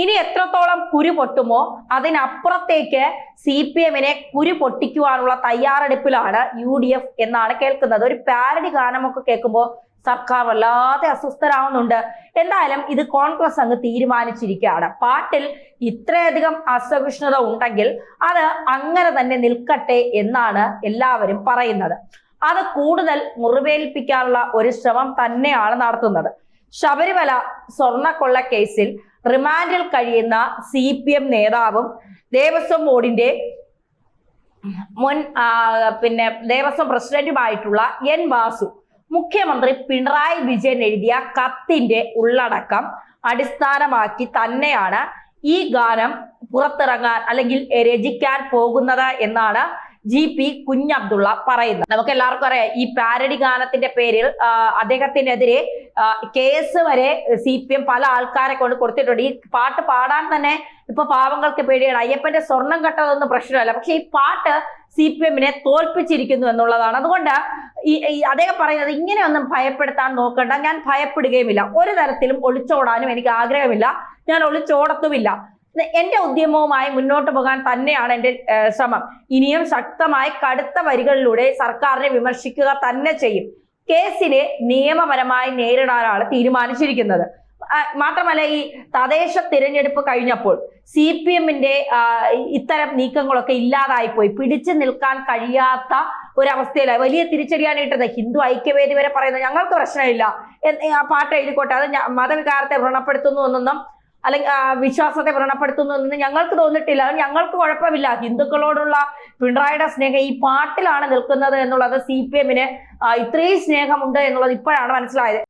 ഇനി എത്രത്തോളം കുരു പൊട്ടുമോ അതിനപ്പുറത്തേക്ക് CPM-നെ കുരു പൊട്ടിക്കുവാനുള്ള തയ്യാറെടുപ്പിലാണ് UDF എന്നാണ് കേൾക്കുന്നത്. ഒരു പാരഡി ഗാനമൊക്കെ കേൾക്കുമ്പോൾ സർക്കാർ വല്ലാതെ അസ്വസ്ഥരാവുന്നുണ്ട്. എന്തായാലും ഇത് കോൺഗ്രസ് അങ്ങ് തീരുമാനിച്ചിരിക്കുകയാണ്. പാട്ടിൽ ഇത്രയധികം അസഹിഷ്ണുത ഉണ്ടെങ്കിൽ അത് അങ്ങനെ തന്നെ നിൽക്കട്ടെ എന്നാണ് എല്ലാവരും പറയുന്നത്. അത് കൂടുതൽ മുറിവേൽപ്പിക്കാനുള്ള ഒരു ശ്രമം തന്നെയാണ് നടത്തുന്നത്. ശബരിമല സ്വർണ്ണക്കൊള്ള കേസിൽ റിമാൻഡിൽ കഴിയുന്ന CPM നേതാവും ദേവസ്വം ബോർഡിന്റെ മുൻ ദേവസ്വം പ്രസിഡന്റുമായിട്ടുള്ള N. വാസു മുഖ്യമന്ത്രി പിണറായി വിജയൻ എഴുതിയ കത്തിന്റെ ഉള്ളടക്കം അടിസ്ഥാനമാക്കി തന്നെയാണ് ഈ ഗാനം പുറത്തിറങ്ങാൻ അല്ലെങ്കിൽ രചിക്കാൻ പോകുന്നത് എന്നാണ് GP കുഞ്ഞബ്ദുള്ള പറയുന്നത്. നമുക്ക് എല്ലാവർക്കും അറിയാം, ഈ പാരഡി ഗാനത്തിന്റെ പേരിൽ അദ്ദേഹത്തിനെതിരെ കേസ് വരെ CPM പല ആൾക്കാരെ കൊണ്ട് കൊടുത്തിട്ടുണ്ട്. ഈ പാട്ട് പാടാൻ തന്നെ ഇപ്പൊ പാവങ്ങൾക്ക് പേടിയാണ്. അയ്യപ്പന്റെ സ്വർണം കെട്ടതൊന്നും പ്രശ്നമല്ല, പക്ഷെ ഈ പാട്ട് CPM-നെ തോൽപ്പിച്ചിരിക്കുന്നു എന്നുള്ളതാണ്. അതുകൊണ്ട് അദ്ദേഹം പറയുന്നത് ഇങ്ങനെയൊന്നും ഭയപ്പെടുത്താൻ നോക്കണ്ട, ഞാൻ ഭയപ്പെടുകയുമില്ല, ഒരു തരത്തിലും ഒളിച്ചോടാനും എനിക്ക് ആഗ്രഹമില്ല, ഞാൻ ഒളിച്ചോടത്തുമില്ല, എന്റെ ഉദ്യമവുമായി മുന്നോട്ട് പോകാൻ തന്നെയാണ് എന്റെ ശ്രമം. ഇനിയും ശക്തമായി കടുത്ത വരികളിലൂടെ സർക്കാരിനെ വിമർശിക്കുക തന്നെ ചെയ്യും. കേസിനെ നിയമപരമായി നേരിടാനാണ് തീരുമാനിച്ചിരിക്കുന്നത്. മാത്രമല്ല, ഈ തദ്ദേശ തിരഞ്ഞെടുപ്പ് കഴിഞ്ഞപ്പോൾ CPM-ന്റെ ഇത്തരം നീക്കങ്ങളൊക്കെ ഇല്ലാതായിപ്പോയി. പിടിച്ചു നിൽക്കാൻ കഴിയാത്ത ഒരവസ്ഥയിലായി. വലിയ തിരിച്ചടിയാണ് ഹിന്ദു ഐക്യവേദി വരെ പറയുന്നത് ഞങ്ങൾക്ക് പ്രശ്നമില്ല, ആ പാട്ട് എഴുതിക്കോട്ടെ, അത് മതവികാരത്തെ വ്രണപ്പെടുത്തുന്നു എന്നൊന്നും അല്ലെങ്കിൽ വിശ്വാസത്തെ വ്രണപ്പെടുത്തുന്നു എന്ന് ഞങ്ങൾക്ക് തോന്നിയിട്ടില്ല, ഞങ്ങൾക്ക് കുഴപ്പമില്ല. ഹിന്ദുക്കളോടുള്ള പിണറായിയുടെ സ്നേഹം ഈ പാട്ടിലാണ് നിൽക്കുന്നത് എന്നുള്ളത് CPM-ന് ഇത്രയും സ്നേഹമുണ്ട് എന്നുള്ളത് ഇപ്പോഴാണ് മനസ്സിലായത്.